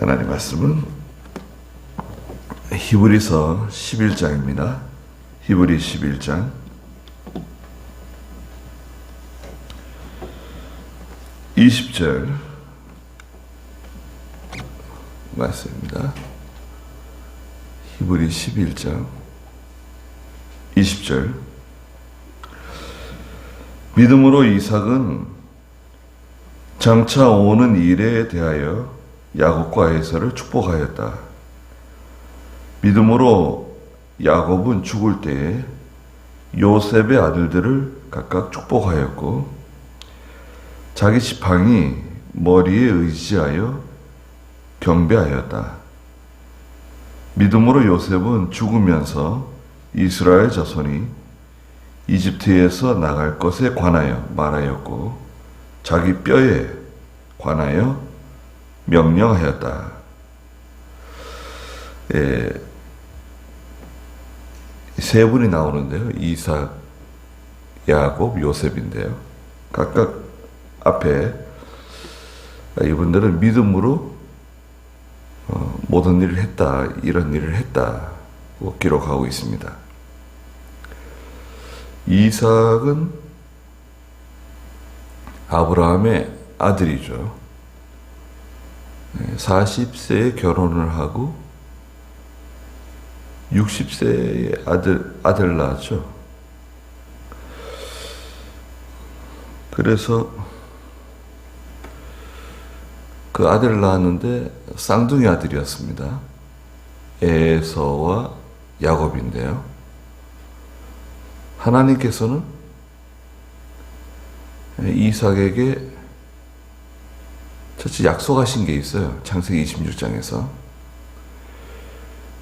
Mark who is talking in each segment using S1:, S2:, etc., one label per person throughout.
S1: 하나님 말씀은 히브리서 11장입니다. 히브리 11장 20절 말씀입니다. 히브리 11장 20절. 믿음으로 이삭은 장차 오는 일에 대하여 야곱과 에사를 축복하였다. 믿음으로 야곱은 죽을 때에 요셉의 아들들을 각각 축복하였고 자기 지팡이 머리에 의지하여 경배하였다. 믿음으로 요셉은 죽으면서 이스라엘 자손이 이집트에서 나갈 것에 관하여 말하였고 자기 뼈에 관하여 명령하였다. 세 분이 나오는데요. 이삭, 야곱, 요셉인데요. 각각 앞에 이분들은 믿음으로 모든 일을 했다, 이런 일을 했다고 기록하고 있습니다. 이삭은 아브라함의 아들이죠. 40세에 결혼을 하고 60세에 아들 낳았죠. 그래서 그 아들을 낳았는데 쌍둥이 아들이었습니다. 에서와 야곱인데요. 하나님께서는 이삭에게 첫째 약속하신 게 있어요. 창세기 26장에서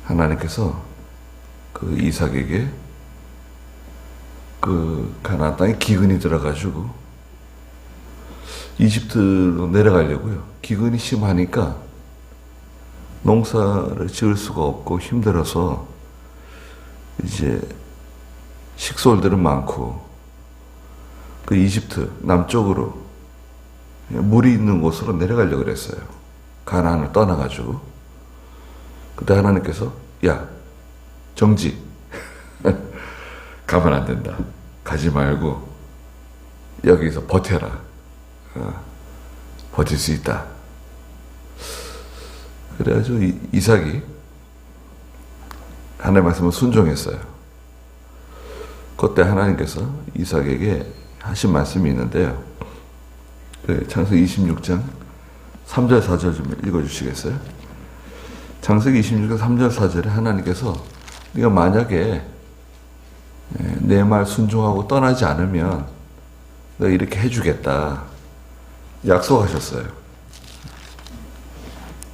S1: 하나님께서 그 이삭에게 그 가나안 땅에 기근이 들어가지고 이집트로 내려가려고요. 기근이 심하니까 농사를 지을 수가 없고 힘들어서 이제 식솔들은 많고 그 이집트 남쪽으로 물이 있는 곳으로 내려가려고 그랬어요. 가나안을 떠나가지고. 그때 하나님께서 야 정지 가면 안 된다. 가지 말고 여기서 버텨라. 버틸 수 있다. 그래가지고 이삭이 하나님의 말씀을 순종했어요. 그때 하나님께서 이삭에게 하신 말씀이 있는데요. 창세기 26장 3절 4절 좀 읽어주시겠어요? 창세기 26장 3절 4절에 하나님께서 네가 만약에 내 말 순종하고 떠나지 않으면 내가 이렇게 해주겠다 약속하셨어요.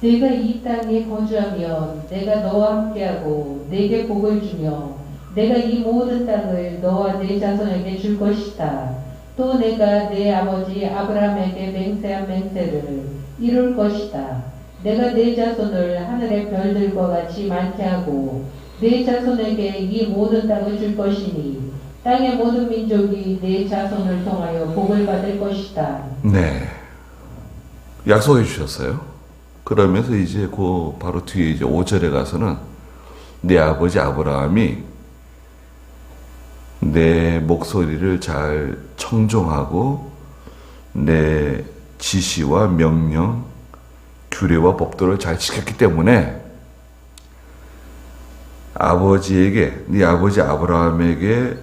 S2: 내가 이 땅에 거주하면 내가 너와 함께하고 내게 복을 주며 내가 이 모든 땅을 너와 네 자손에게 줄 것이다. 또 내가 내 아버지 아브라함에게 맹세한 맹세를 이룰 것이다. 내가 네 자손을 하늘의 별들과 같이 많게 하고 네 자손에게 이 모든 땅을 줄 것이니 땅의 모든 민족이 네 자손을 통하여 복을 받을 것이다.
S1: 네, 약속해 주셨어요. 그러면서 이제 그 바로 뒤에 이제 5절에 가서는 네 아버지 아브라함이 내 목소리를 잘 청종하고 내 지시와 명령, 규례와 법도를 잘 지켰기 때문에 아버지에게, 네 아버지 아브라함에게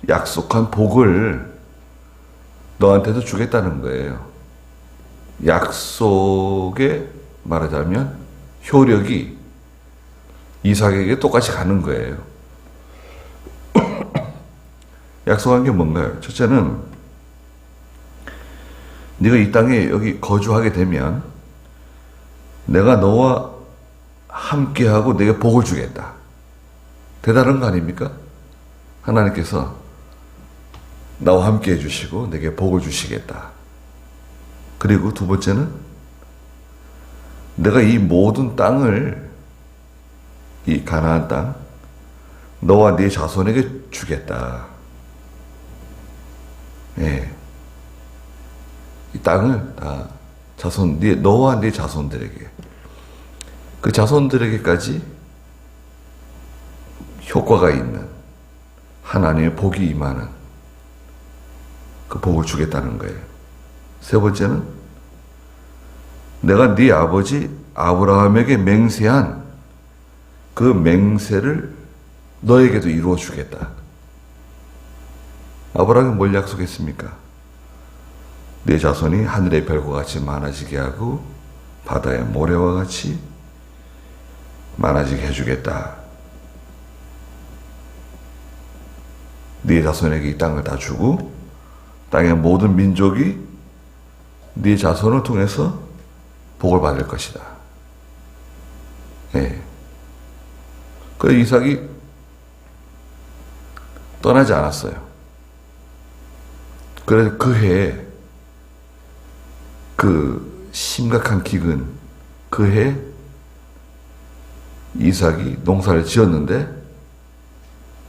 S1: 약속한 복을 너한테도 주겠다는 거예요. 약속에 말하자면 효력이 이삭에게 똑같이 가는 거예요. 약속한 게 뭔가요? 첫째는 네가 이 땅에 여기 거주하게 되면 내가 너와 함께하고 내게 복을 주겠다. 대단한 거 아닙니까? 하나님께서 나와 함께 해주시고 내게 복을 주시겠다. 그리고 두 번째는 내가 이 모든 땅을, 이 가나안 땅, 너와 네 자손에게 주겠다. 예. 이 땅을 다 너와 네 자손들에게 그 자손들에게까지 효과가 있는 하나님의 복이 임하는 그 복을 주겠다는 거예요. 세 번째는 내가 네 아버지 아브라함에게 맹세한 그 맹세를 너에게도 이루어 주겠다. 아브라함이 뭘 약속했습니까? 내 자손이 하늘의 별과 같이 많아지게 하고 바다의 모래와 같이 많아지게 해주겠다. 네 자손에게 이 땅을 다 주고 땅의 모든 민족이 네 자손을 통해서 복을 받을 것이다. 네. 그래서 이삭이 떠나지 않았어요. 그래서 그 해에 그 심각한 기근, 그 해에 이삭이 농사를 지었는데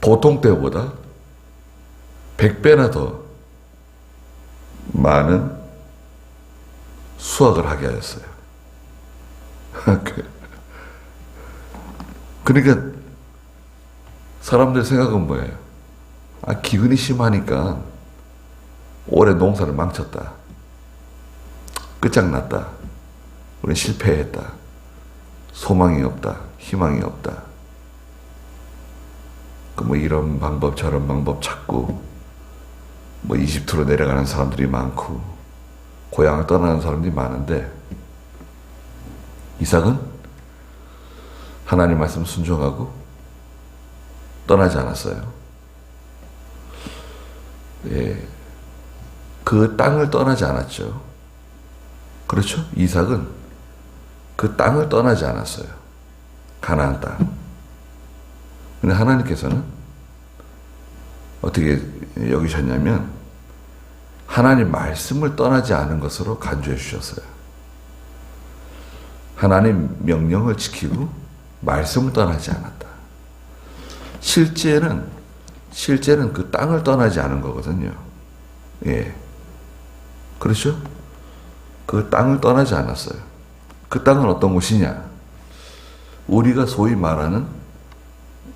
S1: 보통 때보다 100배나 더 많은 수확을 하게 하였어요. 그러니까 사람들 생각은 뭐예요? 아, 기근이 심하니까 올해 농사를 망쳤다. 끝장났다. 우린 실패했다. 소망이 없다. 희망이 없다. 그 뭐 이런 방법 저런 방법 찾고 뭐 이집트로 내려가는 사람들이 많고 고향을 떠나는 사람들이 많은데 이삭은 하나님 말씀 순종하고 떠나지 않았어요. 예, 그 땅을 떠나지 않았죠. 그렇죠? 이삭은 그 땅을 떠나지 않았어요. 가나안 땅. 근데 하나님께서는 어떻게 여기셨냐면 하나님 말씀을 떠나지 않은 것으로 간주해 주셨어요. 하나님 명령을 지키고 말씀을 떠나지 않았다. 실제는 그 땅을 떠나지 않은 거거든요. 예. 그렇죠? 그 땅을 떠나지 않았어요. 그 땅은 어떤 곳이냐? 우리가 소위 말하는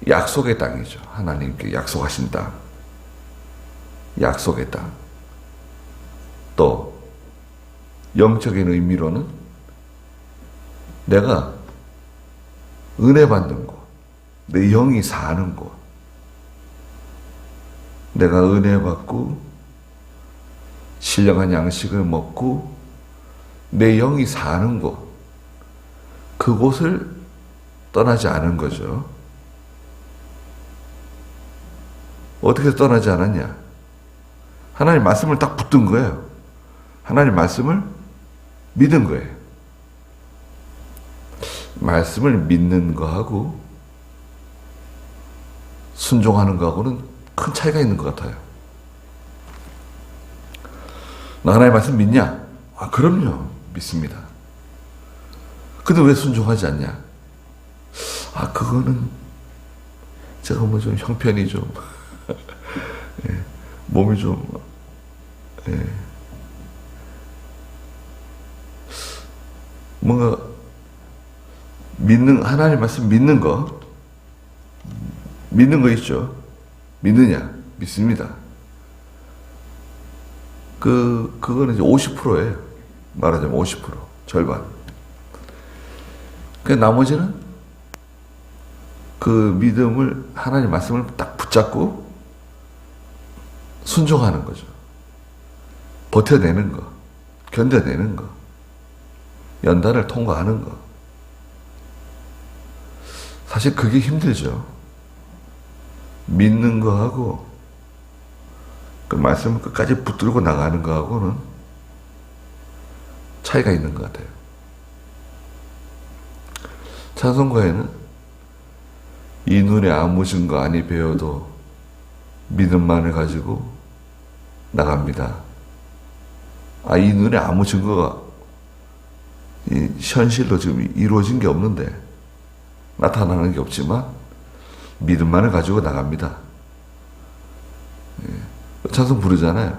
S1: 약속의 땅이죠. 하나님께 약속하신 땅. 약속의 땅. 또 영적인 의미로는 내가 은혜 받는 곳, 내 영이 사는 곳, 내가 은혜 받고 신령한 양식을 먹고 내 영이 사는 곳, 그곳을 떠나지 않은 거죠. 어떻게 떠나지 않았냐? 하나님 말씀을 딱 붙든 거예요. 하나님 말씀을 믿은 거예요. 말씀을 믿는 거하고 순종하는 거하고는 큰 차이가 있는 것 같아요. 나 하나님 말씀 믿냐? 아, 그럼요. 믿습니다. 근데 왜 순종하지 않냐? 아, 그거는 제가 뭐 좀 형편이 좀 예, 몸이 좀 예, 뭔가 하나님 말씀 믿는 거 있죠. 믿느냐? 믿습니다. 그거는 이제 50%예요. 말하자면 50%. 절반. 그 나머지는 그 믿음을, 하나님 말씀을 딱 붙잡고 순종하는 거죠. 버텨내는 거. 견뎌내는 거. 연단을 통과하는 거. 사실 그게 힘들죠. 믿는 거하고 그 말씀을 끝까지 붙들고 나가는 거하고는 차이가 있는 것 같아요. 찬송가에는 이 눈에 아무 증거 아니 배워도 믿음만을 가지고 나갑니다. 아, 이 눈에 아무 증거가 현실로 지금 이루어진 게 없는데, 나타나는 게 없지만 믿음만을 가지고 나갑니다. 예. 찬송 부르잖아요.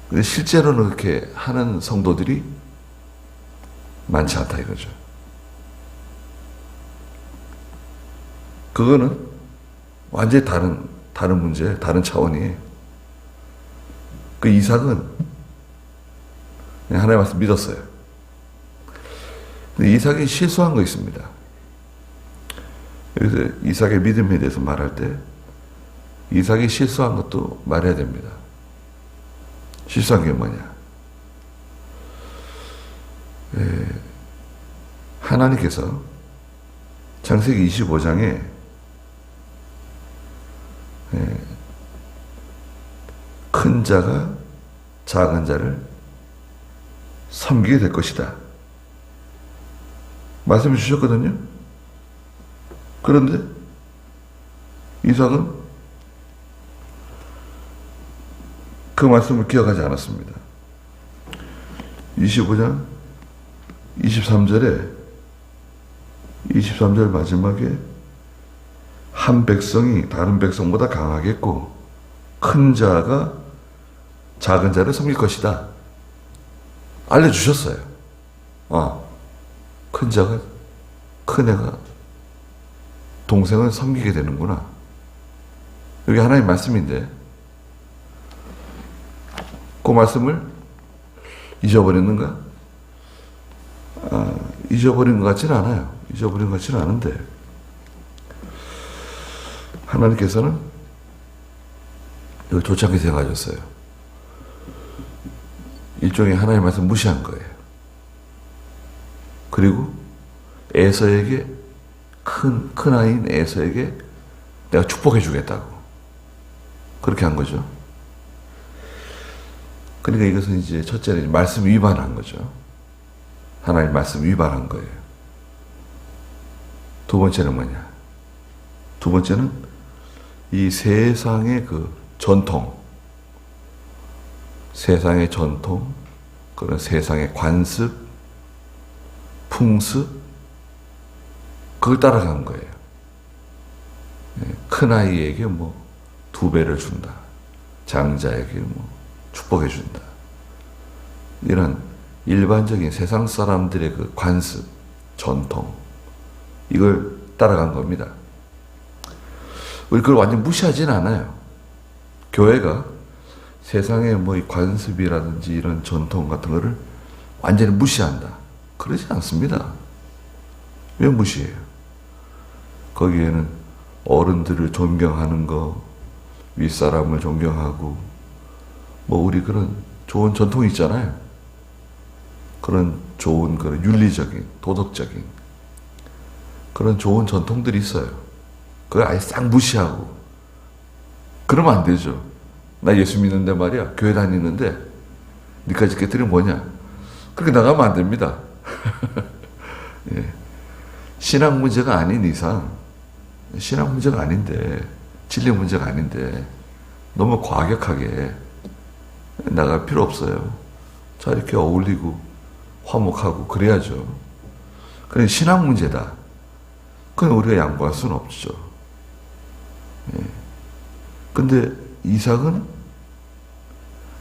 S1: 근데 실제로는 그렇게 하는 성도들이 많지 않다 이거죠. 그거는 완전히 다른 문제, 다른 차원이에요. 그 이삭은 그냥 하나님 말씀 믿었어요. 근데 이삭이 실수한 거 있습니다. 여기서 이삭의 믿음에 대해서 말할 때 이삭이 실수한 것도 말해야 됩니다. 실수한 게 뭐냐? 하나님께서 창세기 25장에 큰 자가 작은 자를 섬기게 될 것이다 말씀해 주셨거든요. 그런데 이삭은 그 말씀을 기억하지 않았습니다. 25장 23절 마지막에 한 백성이 다른 백성보다 강하겠고 큰 자가 작은 자를 섬길 것이다 알려주셨어요. 큰 자가 큰 애가 동생을 섬기게 되는구나. 여기 하나님 말씀인데 그 말씀을 잊어버렸는가? 잊어버린 것 같지는 않아요. 잊어버린 것 같지는 않은데 하나님께서는 이걸 좋지 않게 생각하셨어요. 일종의 하나님의 말씀 무시한 거예요. 그리고 에서에게 큰 아이인 에서에게 내가 축복해 주겠다고 그렇게 한 거죠. 그러니까 이것은 이제 첫째는 말씀 위반한 거죠. 하나님 말씀 위반한 거예요. 두 번째는 뭐냐? 두 번째는 이 세상의 그 전통, 세상의 전통, 그런 세상의 관습, 풍습, 그걸 따라간 거예요. 큰 아이에게 뭐 2배를 준다. 장자에게 뭐 축복해 준다. 이런 일반적인 세상 사람들의 그 관습, 전통, 이걸 따라간 겁니다. 우리 그걸 완전 무시하진 않아요. 교회가 세상의 뭐 이 관습이라든지 이런 전통 같은 거를 완전히 무시한다. 그러지 않습니다. 왜 무시해요? 거기에는 어른들을 존경하는 거, 윗사람을 존경하고, 뭐 우리 그런 좋은 전통이 있잖아요. 그런 좋은 그런 윤리적인, 도덕적인 그런 좋은 전통들이 있어요. 그걸 아예 싹 무시하고 그러면 안 되죠. 나 예수 믿는데 말이야, 교회 다니는데 니까지 깨뜨린 뭐냐? 그렇게 나가면 안 됩니다. 예. 신앙 문제가 아닌 이상, 신앙 문제가 아닌데, 진리 문제가 아닌데 너무 과격하게 나갈 필요 없어요. 자, 이렇게 어울리고 화목하고 그래야죠. 그래, 신앙 문제다. 그건 우리가 양보할 수는 없죠. 예. 근데 이삭은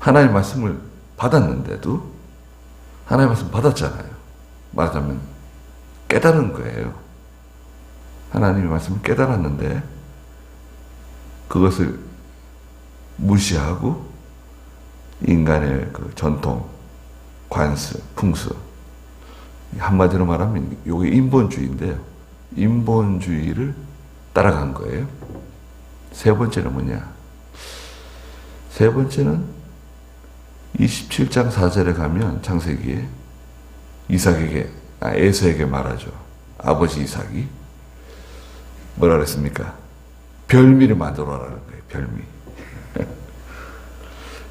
S1: 하나님의 말씀을 받았는데도, 하나님의 말씀 받았잖아요. 말하자면 깨달은 거예요. 하나님의 말씀을 깨달았는데 그것을 무시하고 인간의 그 전통, 관습, 풍습, 한마디로 말하면 이게 인본주의인데요. 인본주의를 따라간 거예요. 세 번째는 뭐냐? 세 번째는 27장 4절에 가면 창세기에 에서에게 말하죠. 아버지 이삭이 뭐라 그랬습니까? 별미를 만들어 와라는 거예요. 별미.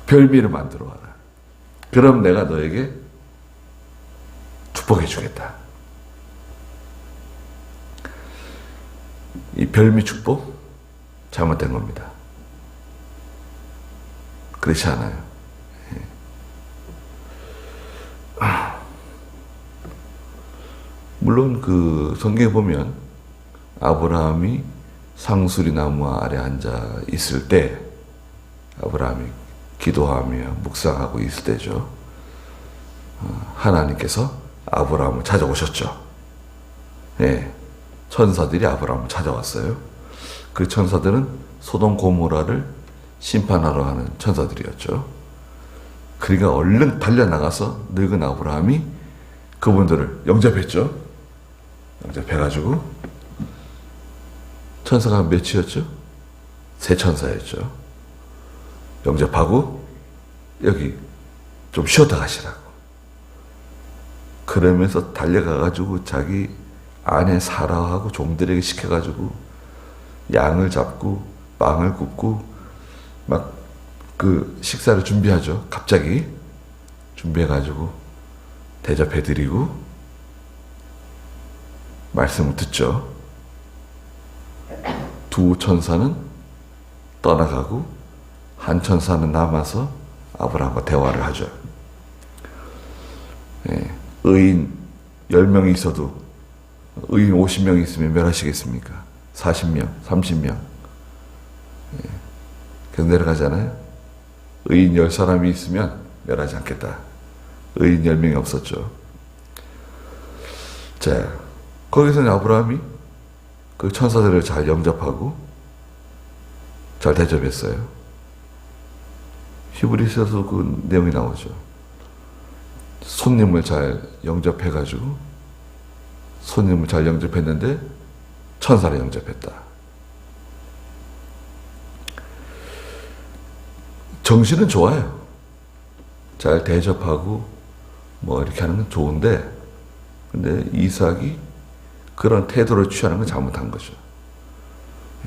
S1: 별미를 만들어 와라. 그럼 내가 너에게 축복해 주겠다. 이 별미 축복 잘못된 겁니다. 그렇지 않아요. 물론 그 성경에 보면 아브라함이 상수리 나무 아래 앉아 있을 때, 아브라함이 기도하며 묵상하고 있을 때죠. 하나님께서 아브라함을 찾아오셨죠. 예, 천사들이 아브라함을 찾아왔어요. 그 천사들은 소돔 고모라를 심판하러 가는 천사들이었죠. 그러니까 얼른 달려나가서 늙은 아브라함이 그분들을 영접했죠. 영접해가지고 천사가 몇이었죠? 세 천사였죠. 영접하고 여기 좀 쉬었다 가시라고. 그러면서 달려가가지고 자기 아내 사라하고 종들에게 시켜가지고 양을 잡고 빵을 굽고 막 그 식사를 준비하죠. 갑자기 준비해가지고 대접해드리고 말씀을 듣죠. 두 천사는 떠나가고 한 천사는 남아서 아브라함과 대화를 하죠. 예, 의인 10명이 있어도 의인 50명이 있으면 몇 하시겠습니까? 40명, 30명. 예, 계속 내려가잖아요. 의인 10사람이 있으면 멸하지 않겠다. 의인 10명이 없었죠. 자, 거기서는 아브라함이 그 천사들을 잘 영접하고 잘 대접했어요. 히브리서에서 그 내용이 나오죠. 손님을 잘 영접해가지고 손님을 잘 영접했는데 천사를 영접했다. 정신은 좋아요. 잘 대접하고 뭐 이렇게 하는 건 좋은데 근데 이삭이 그런 태도를 취하는 건 잘못한 거죠.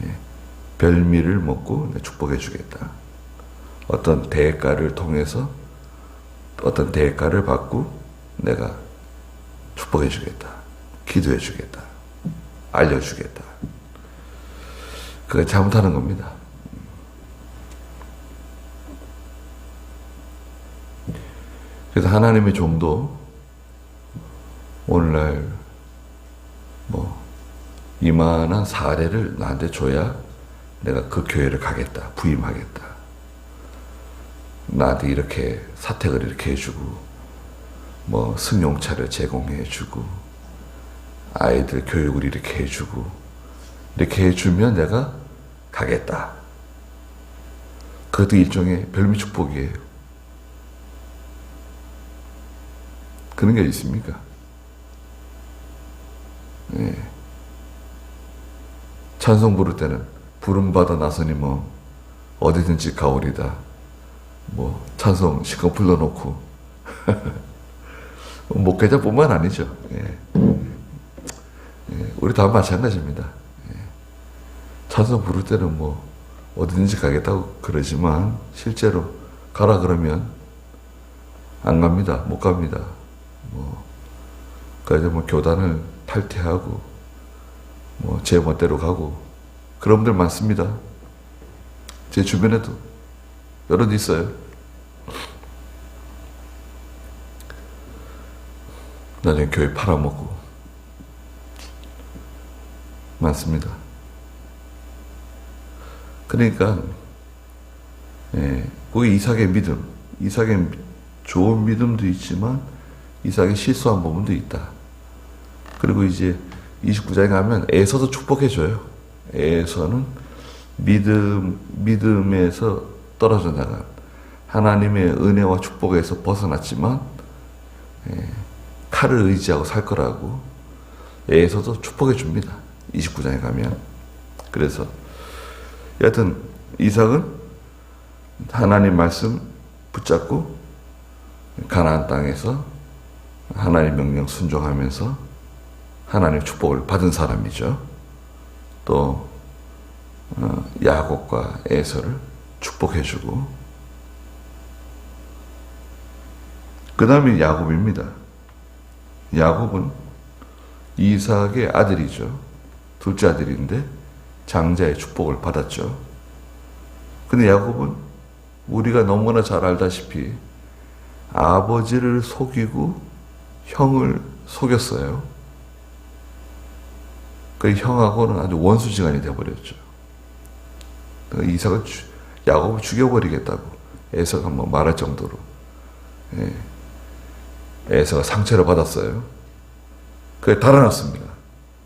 S1: 예, 별미를 먹고 축복해 주겠다. 어떤 대가를 통해서 어떤 대가를 받고 내가 축복해 주겠다. 기도해 주겠다. 알려주겠다. 그게 잘못하는 겁니다. 그래서 하나님의 종도 오늘날 뭐 이만한 사례를 나한테 줘야 내가 그 교회를 가겠다. 부임하겠다. 나한테 이렇게 사택을 이렇게 해주고 뭐 승용차를 제공해주고 아이들 교육을 이렇게 해주고 이렇게 해주면 내가 가겠다. 그것도 일종의 별미 축복이에요. 그런 게 있습니까? 네. 찬송 부를 때는 부름받아 나서니 뭐 어디든지 가오리다. 뭐 찬송 실컷 불러놓고 목회자뿐만 아니죠. 예. 예. 우리 다 마찬가지입니다. 예. 찬송 부를 때는 뭐 어디든지 가겠다고 그러지만 실제로 가라 그러면 안 갑니다. 못 갑니다. 그래서 뭐 교단을 탈퇴하고 뭐 제 멋대로 가고 그런 분들 많습니다. 제 주변에도 여럿 있어요. 나중에 교회 팔아먹고 많습니다. 그러니까 예, 그게 이삭의 믿음, 이삭의 좋은 믿음도 있지만 이삭이 실수한 부분도 있다. 그리고 이제 29장에 가면 에서도 축복해줘요. 에서는 믿음에서 떨어져 나간 하나님의 은혜와 축복에서 벗어났지만 칼을 의지하고 살 거라고 에서도 축복해줍니다. 29장에 가면. 그래서 여하튼 이삭은 하나님 말씀 붙잡고 가나안 땅에서 하나님 명령 순종하면서 하나님의 축복을 받은 사람이죠. 또 야곱과 에서를 축복해주고 그 다음에 야곱입니다. 야곱은 이삭의 아들이죠. 둘째 아들인데 장자의 축복을 받았죠. 근데 야곱은 우리가 너무나 잘 알다시피 아버지를 속이고 형을 속였어요. 그 형하고는 아주 원수지간이 되어버렸죠. 그러니까 이삭을 야곱을 죽여버리겠다고 에서가 뭐 말할 정도로. 예. 에서가 상처를 받았어요. 그게 달아났습니다.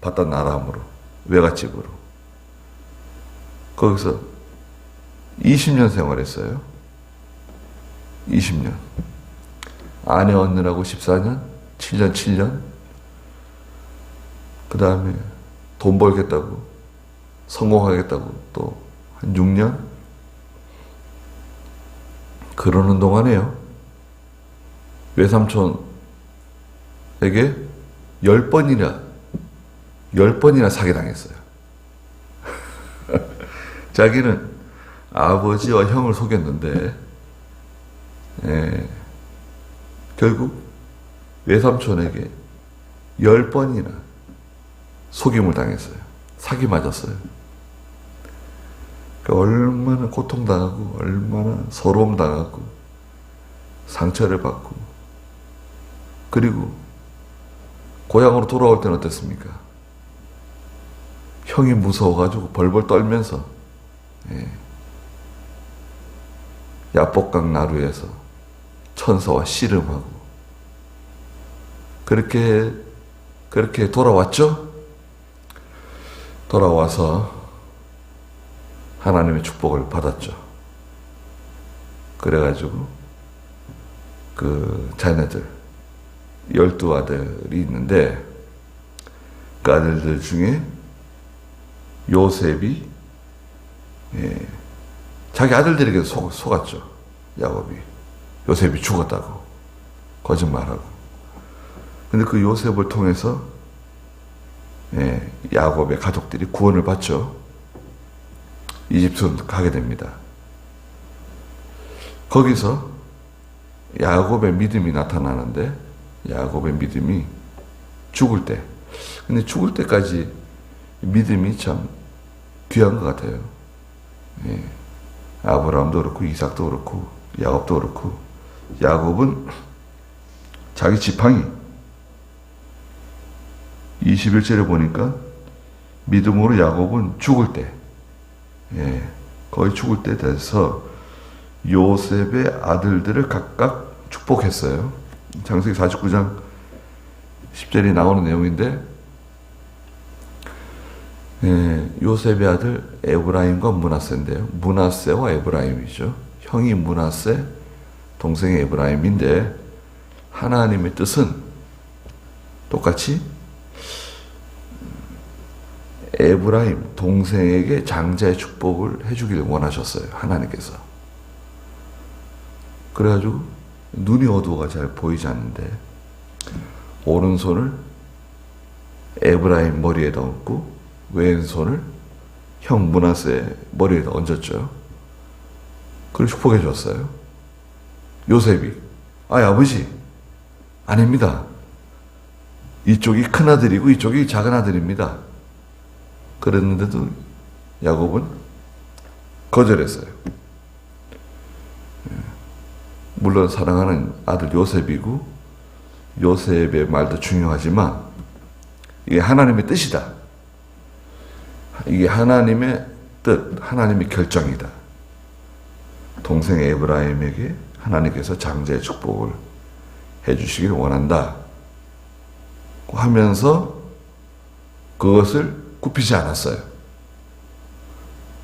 S1: 바단 아람으로, 외갓집으로. 거기서 20년 생활했어요. 20년. 아내 얻느라고 14년, 7년. 그 다음에 돈 벌겠다고, 성공하겠다고 또 한 6년. 그러는 동안에요, 외삼촌에게 10번이나 사기당했어요. 자기는 아버지와 형을 속였는데, 결국 외삼촌에게 10번이나 속임을 당했어요. 사기 맞았어요. 얼마나 고통당하고, 얼마나 서러움 당하고, 상처를 받고, 그리고 고향으로 돌아올 때는 어땠습니까? 형이 무서워가지고 벌벌 떨면서 야복강 나루에서 천사와 씨름하고, 그렇게 돌아왔죠? 돌아와서 하나님의 축복을 받았죠. 그래가지고 그 자녀들 12아들이 있는데, 그 아들들 중에 요셉이 자기 아들들에게 속았죠. 야곱이 요셉이 죽었다고 거짓말하고. 근데 그 요셉을 통해서 야곱의 가족들이 구원을 받죠. 이집트로 가게 됩니다. 거기서 야곱의 믿음이 나타나는데, 야곱의 믿음이 죽을 때, 근데 죽을 때까지 믿음이 참 귀한 것 같아요. 아브라함도 그렇고, 이삭도 그렇고, 야곱도 그렇고, 야곱은 자기 지팡이, 21절에 보니까 믿음으로 야곱은 죽을 때, 거의 죽을 때 돼서 요셉의 아들들을 각각 축복했어요. 창세기 49장 10절이 나오는 내용인데, 요셉의 아들 에브라임과 므낫세인데요. 므낫세와 에브라임이죠. 형이 므낫세, 동생이 에브라임인데, 하나님의 뜻은 똑같이 에브라임 동생에게 장자의 축복을 해주길 원하셨어요. 하나님께서. 그래가지고 눈이 어두워가 잘 보이지 않는데, 오른손을 에브라임 머리에다 얹고 왼손을 형 므낫세 머리에다 얹었죠. 그걸 축복해 줬어요. 요셉이, 아버지, 아닙니다. 이쪽이 큰 아들이고 이쪽이 작은 아들입니다. 그랬는데도 야곱은 거절했어요. 물론 사랑하는 아들 요셉이고, 요셉의 말도 중요하지만 이게 하나님의 뜻이다. 이게 하나님의 뜻, 하나님의 결정이다. 동생 에브라임에게 하나님께서 장자의 축복을 해주시길 원한다 하면서 그것을 굽히지 않았어요.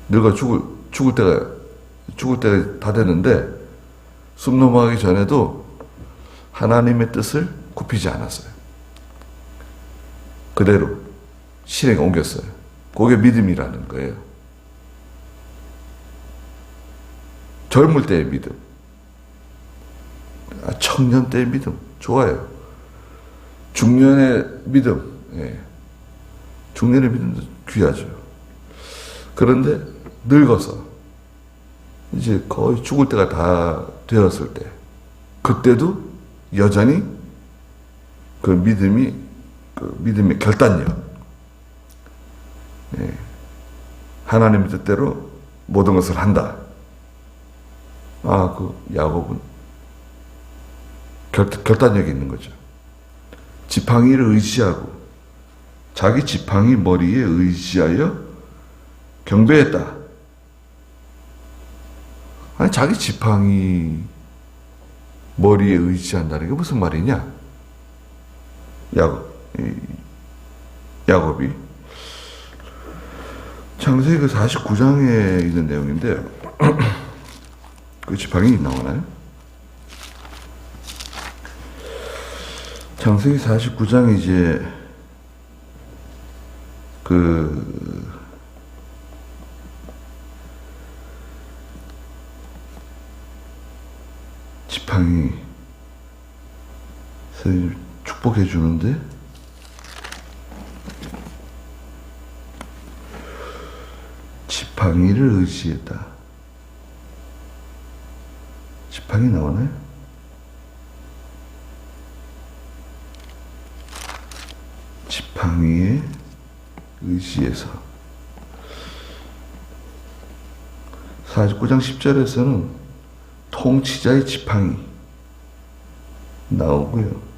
S1: 늙어 죽을 때가 다 됐는데, 숨 넘어가기 전에도 하나님의 뜻을 굽히지 않았어요. 그대로 실행에 옮겼어요. 그게 믿음이라는 거예요. 젊을 때의 믿음, 청년 때의 믿음 좋아요. 중년의 믿음, 중년의 믿음도 귀하죠. 그런데 늙어서 이제 거의 죽을 때가 다 되었을 때, 그때도 여전히 그 믿음의 결단력, 하나님의 뜻대로 모든 것을 한다. 그 야곱은 결단력이 있는 거죠. 지팡이를 의지하고 자기 지팡이 머리에 의지하여 경배했다. 아니, 자기 지팡이 머리에 의지한다는 게 무슨 말이냐? 야곱이 창세기 49장에 있는 내용인데 그 지팡이 나오나요? 창세기 49장에 이제 지팡이 축복해 주는데 지팡이를 의지했다. 지팡이 나오나요? 지팡이에 의지해서 49장 10절에서는 통치자의 지팡이 나오고요.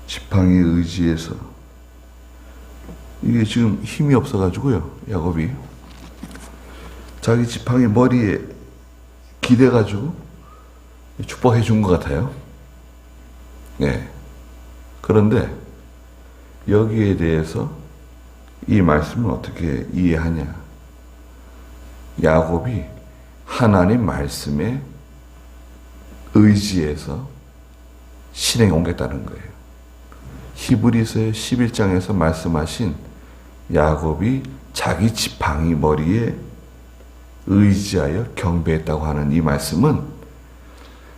S1: 지팡이에 의지해서 이게 지금 힘이 없어가지고요. 야곱이 자기 지팡이 머리에 기대가지고 축복해 준 것 같아요. 예. 그런데 여기에 대해서 이 말씀을 어떻게 이해하냐? 야곱이 하나님 말씀에 의지해서 실행에 옮겼다는 거예요. 히브리서 11장에서 말씀하신 야곱이 자기 지팡이 머리에 의지하여 경배했다고 하는 이 말씀은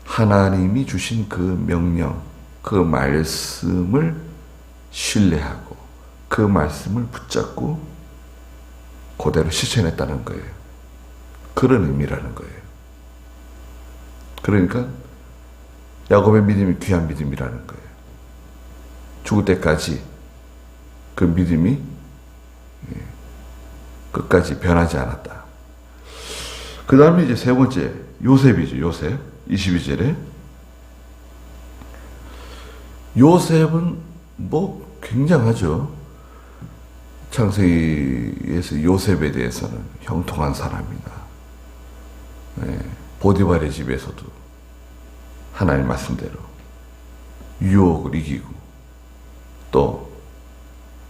S1: 하나님이 주신 그 명령, 그 말씀을 신뢰하고 그 말씀을 붙잡고 그대로 실천했다는 거예요. 그런 의미라는 거예요. 그러니까 야곱의 믿음이 귀한 믿음이라는 거예요. 죽을 때까지 그 믿음이 끝까지 변하지 않았다. 그 다음에 이제 세 번째 요셉이죠. 요셉 22절에 요셉은 뭐 굉장하죠. 창세기에서 요셉에 대해서는 형통한 사람이다. 보디발의 집에서도 하나님 말씀대로 유혹을 이기고 또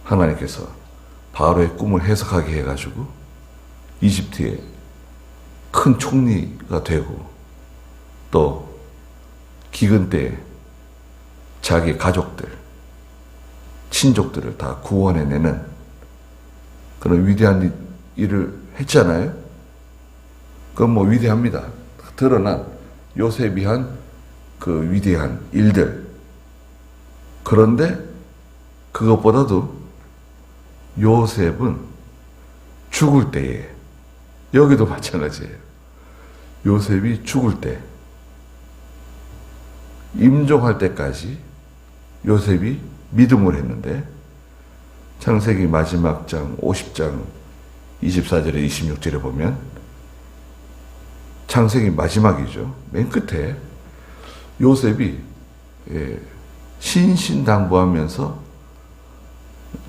S1: 하나님께서 바로의 꿈을 해석하게 해가지고 이집트의 큰 총리가 되고 또 기근 때에 자기 가족들, 친족들을 다 구원해내는 그런 위대한 일을 했잖아요. 그건 뭐 위대합니다. 드러난 요셉이 한 그 위대한 일들. 그런데 그것보다도 요셉은 죽을 때에, 여기도 마찬가지예요. 요셉이 죽을 때, 임종할 때까지 요셉이 믿음을 했는데 창세기 마지막 장 50장 24절에 26절에 보면 창세기 마지막이죠. 맨 끝에 요셉이 신신당부하면서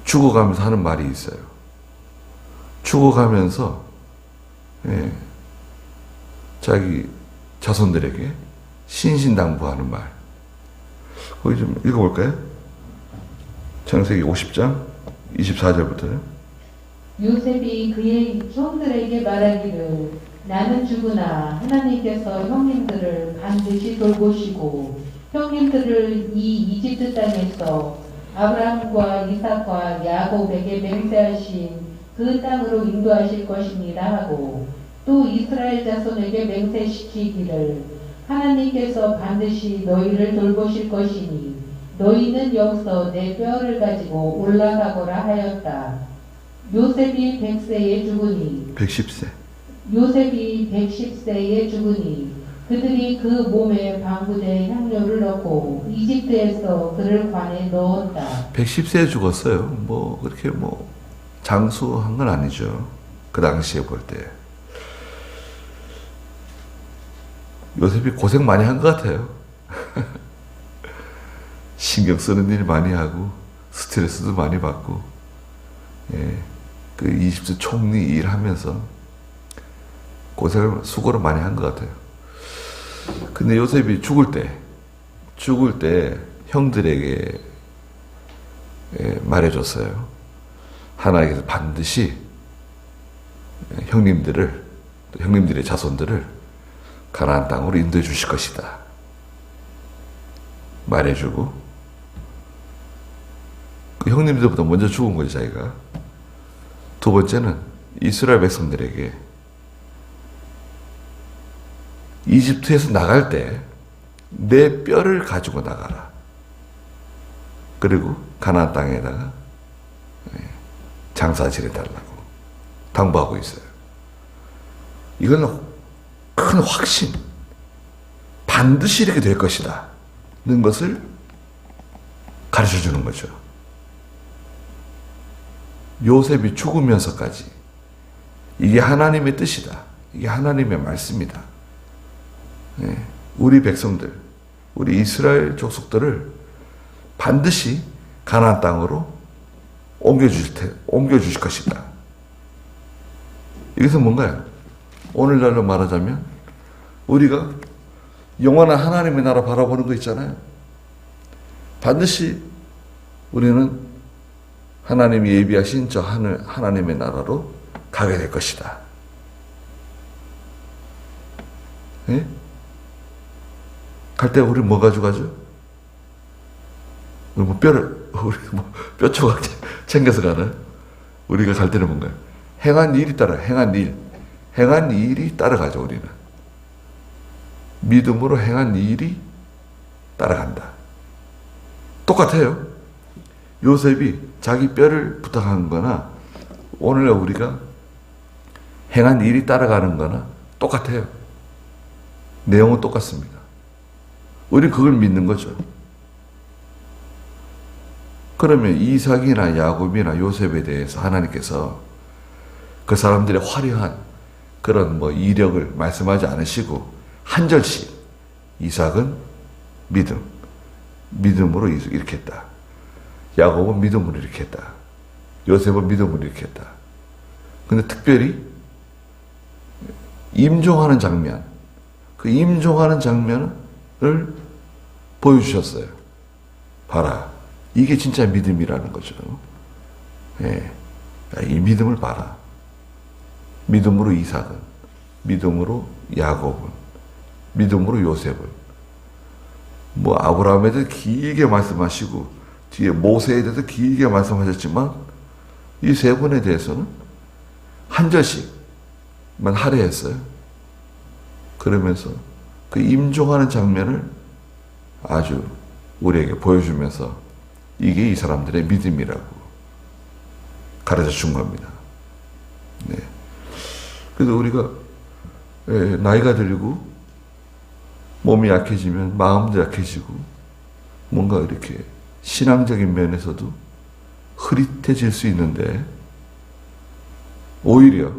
S1: 죽어가면서 하는 말이 있어요. 죽어가면서 자기 자손들에게 신신당부하는 말. 거기 좀 읽어볼까요? 창세기 50장 24절부터요.
S2: 요셉이 그의 형들에게 말하기를 나는 죽으나 하나님께서 형님들을 반드시 돌보시고 형님들을 이 이집트 땅에서 아브라함과 이삭과 야곱에게 맹세하신 그 땅으로 인도하실 것입니다 하고 또 이스라엘 자손에게 맹세시키기를 하나님께서 반드시 너희를 돌보실 것이니 너희는 여기서 내 뼈를 가지고 올라가거라 하였다. 요셉이 100세에 죽으니
S1: 110세.
S2: 요셉이 110세에 죽으니 그들이 그 몸에 방부제 향료를 넣고 이집트에서 그를 관에 넣었다.
S1: 110세에 죽었어요. 뭐 그렇게 뭐 장수한 건 아니죠. 그 당시에 볼 때. 요셉이 고생 많이 한 것 같아요. 신경 쓰는 일 많이 하고 스트레스도 많이 받고 그 이집트 총리 일하면서 수고를 많이 한 것 같아요. 근데 요셉이 죽을 때 형들에게 말해줬어요. 하나님께서 반드시 형님들을, 또 형님들의 자손들을 가나안 땅으로 인도해 주실 것이다 말해주고, 그 형님들보다 먼저 죽은 거죠, 자기가. 두 번째는 이스라엘 백성들에게 이집트에서 나갈 때 내 뼈를 가지고 나가라. 그리고 가나안 땅에다가 장사 지내달라고 당부하고 있어요. 이건 큰 확신, 반드시 이렇게 될 것이다 는 것을 가르쳐 주는 거죠. 요셉이 죽으면서까지 이게 하나님의 뜻이다, 이게 하나님의 말씀이다, 우리 백성들, 우리 이스라엘 족속들을 반드시 가나안 땅으로 옮겨주실 것이다. 이것은 뭔가요? 오늘날로 말하자면 우리가 영원한 하나님의 나라 바라보는 거 있잖아요. 반드시 우리는 하나님이 예비하신 저 하나님의 나라로 가게 될 것이다. 예? 갈 때 우리 뭐 가지고 가죠? 우리 뼈 조각 챙겨서 가나요? 우리가 갈 때는 뭔가요? 행한 일이 행한 일이 따라가죠, 우리는. 믿음으로 행한 일이 따라간다. 똑같아요. 요셉이 자기 뼈를 부탁한 거나 오늘날 우리가 행한 일이 따라가는 거나 똑같아요. 내용은 똑같습니다. 우리는 그걸 믿는 거죠. 그러면 이삭이나 야곱이나 요셉에 대해서 하나님께서 그 사람들의 화려한 그런 이력을 말씀하지 않으시고 한 절씩 이삭은 믿음으로 이렇게 했다. 야곱은 믿음으로 이렇게 했다. 요셉은 믿음으로 이렇게 했다. 근데 특별히 임종하는 장면, 그 임종하는 장면을 보여주셨어요. 봐라. 이게 진짜 믿음이라는 거죠. 예. 이 믿음을 봐라. 믿음으로 이삭은, 믿음으로 야곱은, 믿음으로 요셉은. 아브라함에 대해서 길게 말씀하시고, 뒤에 모세에 대해서 길게 말씀하셨지만, 이 세 분에 대해서는 한 절씩만 할애했어요. 그러면서 그 임종하는 장면을 아주 우리에게 보여주면서 이게 이 사람들의 믿음이라고 가르쳐 준 겁니다. 네. 그래서 우리가 나이가 들고 몸이 약해지면 마음도 약해지고 뭔가 이렇게 신앙적인 면에서도 흐릿해질 수 있는데 오히려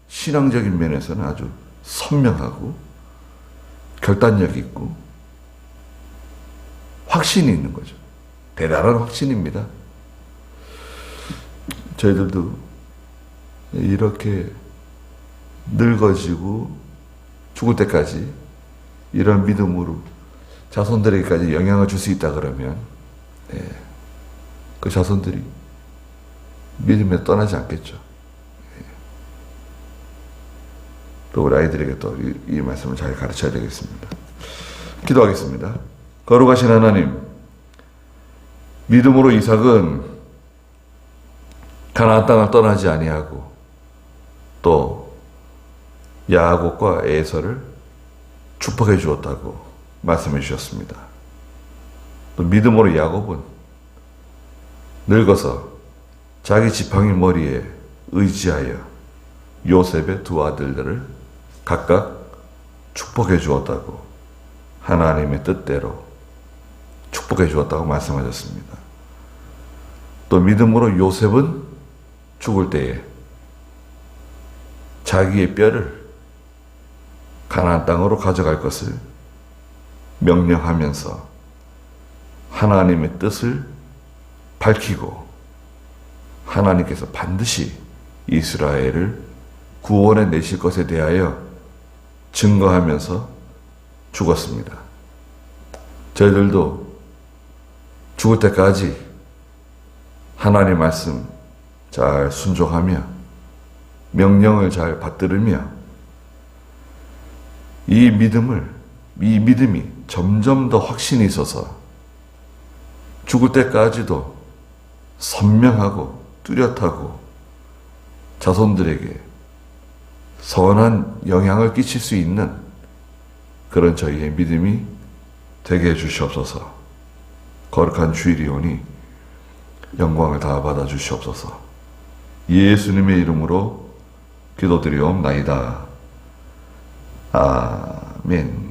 S1: 신앙적인 면에서는 아주 선명하고 결단력 있고 확신이 있는 거죠. 대단한 확신입니다. 저희들도 이렇게 늙어지고 죽을 때까지 이런 믿음으로 자손들에게까지 영향을 줄 수 있다 그러면 그 자손들이 믿음에 떠나지 않겠죠. 또 우리 아이들에게 또 이 말씀을 잘 가르쳐야 되겠습니다. 기도하겠습니다. 거룩하신 하나님, 믿음으로 이삭은 가나안 땅을 떠나지 아니하고 또 야곱과 에서를 축복해 주었다고 말씀해 주셨습니다. 또 믿음으로 야곱은 늙어서 자기 지팡이 머리에 의지하여 요셉의 두 아들들을 각각 축복해 주었다고, 하나님의 뜻대로 축복해 주었다고 말씀하셨습니다. 또 믿음으로 요셉은 죽을 때에 자기의 뼈를 가나안 땅으로 가져갈 것을 명령하면서 하나님의 뜻을 밝히고 하나님께서 반드시 이스라엘을 구원해 내실 것에 대하여 증거하면서 죽었습니다. 저희들도 죽을 때까지 하나님 말씀 잘 순종하며 명령을 잘 받들으며 이 믿음이 점점 더 확신이 있어서 죽을 때까지도 선명하고 뚜렷하고 자손들에게 선한 영향을 끼칠 수 있는 그런 저희의 믿음이 되게 해주시옵소서. 거룩한 주일이 오니 영광을 다 받아 주시옵소서. 예수님의 이름으로 기도드리옵나이다. 아멘.